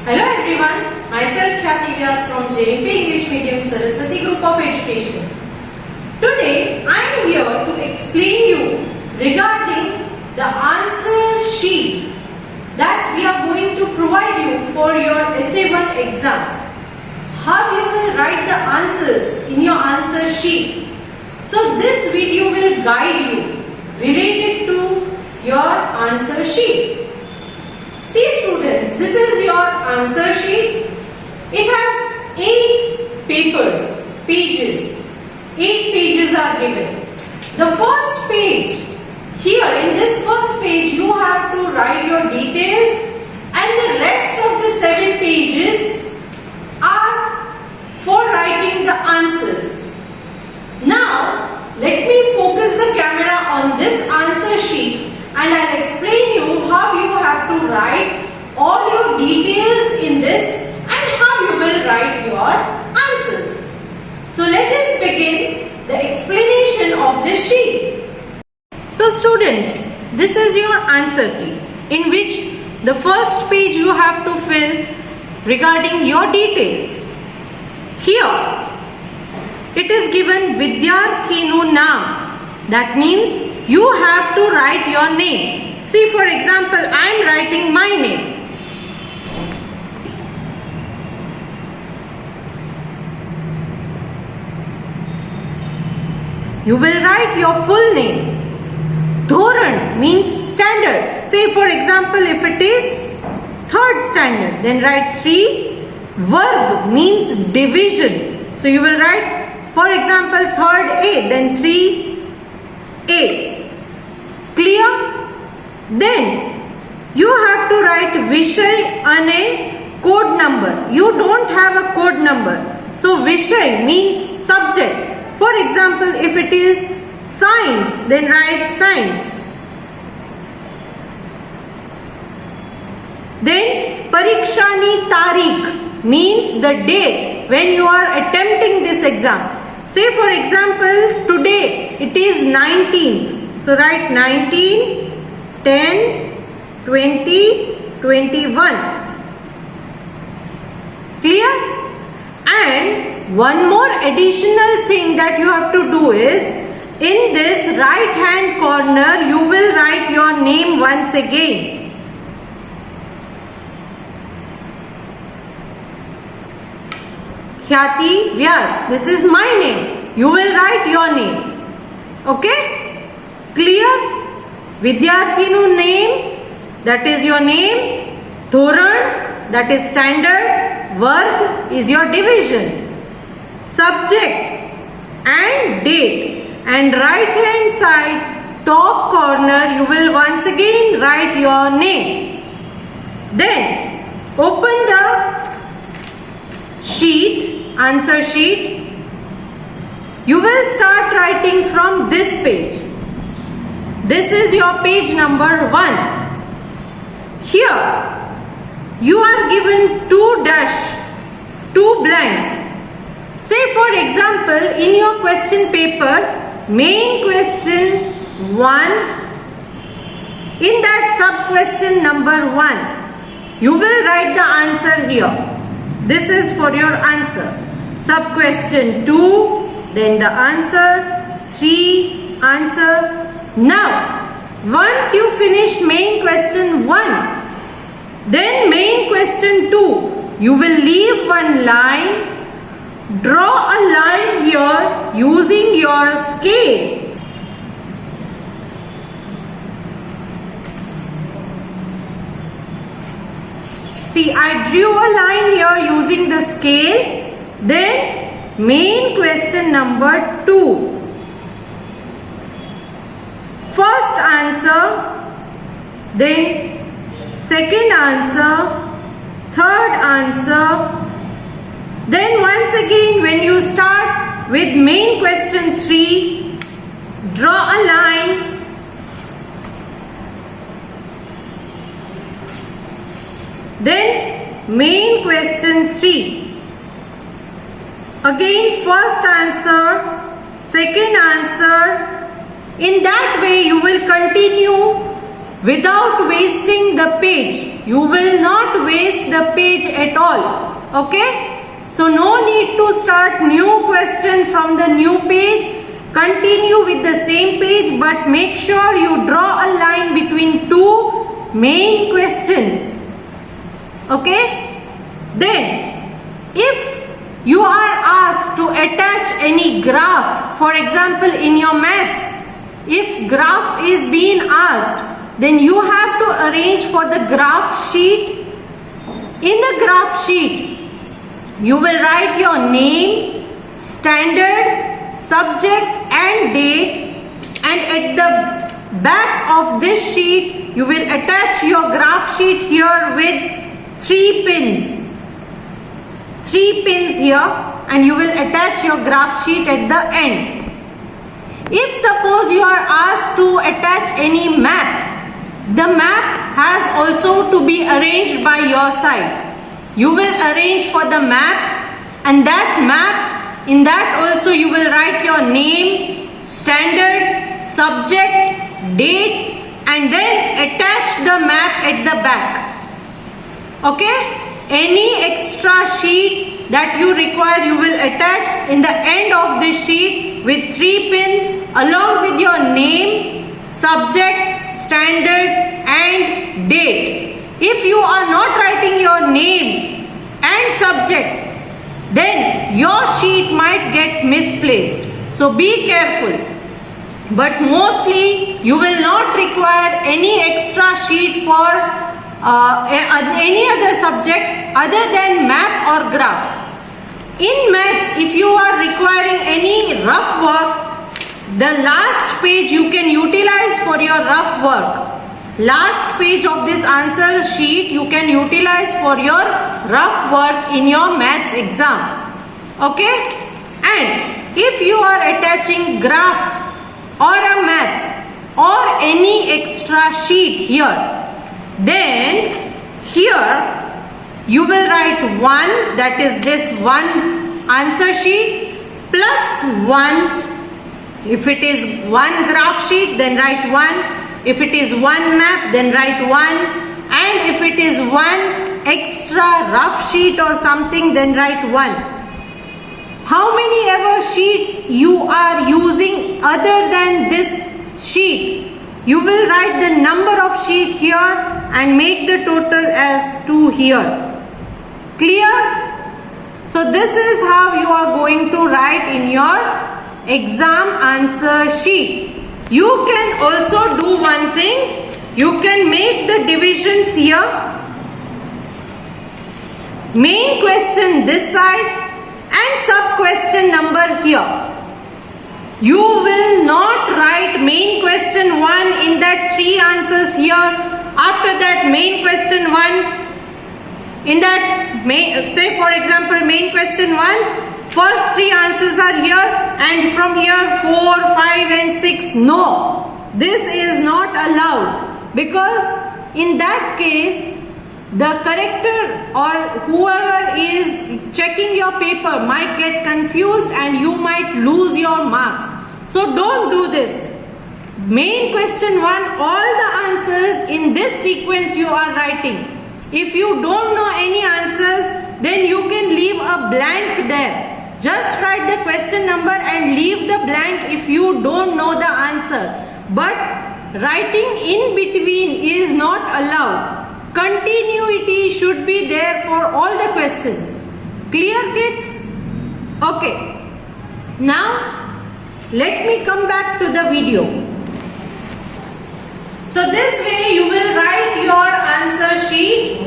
Hello everyone, myself Khyati Vyas from JMP English Medium Saraswati Group of Education. Today I am here to explain you regarding the answer sheet that we are going to provide you for your SA1 exam. How you will write the answers in your answer sheet. So this video will guide you related to your answer sheet. See students, this is your answer sheet. It has 8 pages. 8 pages are given. The first page, here in this first page you have to write your details, and the rest of the 7 pages are for writing the answers. Now let me focus the camera on this answer sheet and I'll explain you how you have to write all your details in this and how you will write your answers. So let us begin the explanation of this sheet. So students, this is your answer key in which the first page you have to fill regarding your details. Here it is given Vidyarthinu Naam. That means you have to write your name. See, for example, I am writing my name. You will write your full name. Dhoran means standard. Say, for example, if it is 3rd standard, then write 3. Varg means division. So you will write, for example, 3rd A, then 3A. Clear? Then you have to write Vishay ane code number. You don't have a code number. So Vishay means subject. For example, if it is science, then write science. Then Parikshani Tarikh means the date when you are attempting this exam. Say for example, today it is 19th. So write 19, 10, 20, 21. Clear? And one more additional thing that you have to do is, in this right hand corner you will write your name once again. Khyati Vyas, this is my name. You will write your name. Okay? Clear? Vidyarthinu name, that is your name. Dhoran, that is standard. Varg is your division. Subject and date. And right hand side, top corner, you will once again write your name. Then, open the sheet, answer sheet. You will start writing from this page. This is your page number 1. Here you are given 2 blanks. Say for example, in your question paper, main question 1, in that sub question number 1, you will write the answer here. This is for your answer. Sub question 2, then the answer, 3, answer. Now, once you finish main question 1, then main question 2, you will leave one line, draw a line here using your scale. See, I drew a line here using the scale, then main question number 2. First answer, then second answer, third answer. Then once again when you start with main question 3, draw a line. Then main question 3. Again first answer, second answer. In that way you will continue without wasting the page. You will not waste the page at all. Okay? So no need to start new question from the new page. Continue with the same page, but make sure you draw a line between two main questions. Okay? Then, if you are asked to attach any graph, for example in your maths, if graph is being asked, then you have to arrange for the graph sheet. In the graph sheet, you will write your name, standard, subject and date, and at the back of this sheet you will attach your graph sheet here with 3 pins. 3 pins here, and you will attach your graph sheet at the end. If suppose you are asked to attach any map, the map has also to be arranged by your side. You will arrange for the map, and that map, in that also you will write your name, standard, subject, date, and then attach the map at the back. Okay? Any extra sheet that you require, you will attach in the end of this sheet with 3 pins along with your name, subject, standard and date. If you are not writing your name and subject, then your sheet might get misplaced. So be careful. But mostly you will not require any extra sheet for any other subject other than map or graph. In maths, if you are requiring any rough work, the last page you can utilize for your rough work. Last page of this answer sheet you can utilize for your rough work in your maths exam. Okay? And if you are attaching graph or a map or any extra sheet here, then here you will write 1, that is this one answer sheet, plus 1. If it is one graph sheet, then write 1. If it is one map, then write 1. And if it is one extra rough sheet or something, then write 1. How many ever sheets you are using other than this sheet, you will write the number of sheet here and make the total as 2 here. Clear? So this is how you are going to write in your exam answer sheet. You can also do one thing. You can make the divisions here. Main question this side and sub question number here. You will not write main question 1 in that 3 answers here. After that main question 1, in that say for example main question 1, first 3 answers are here, and from here 4, 5 and 6. No, this is not allowed, because in that case the corrector or whoever is checking your paper might get confused and you might lose your marks. So don't do this. Main question 1, all the answers in this sequence you are writing. If you don't know any answers, then you can leave a blank there. Just write the question number and leave the blank if you don't know the answer. But writing in between is not allowed. Continuity should be there for all the questions. Clear, kids? Okay. Now, let me come back to the video. So this way you will write your answer sheet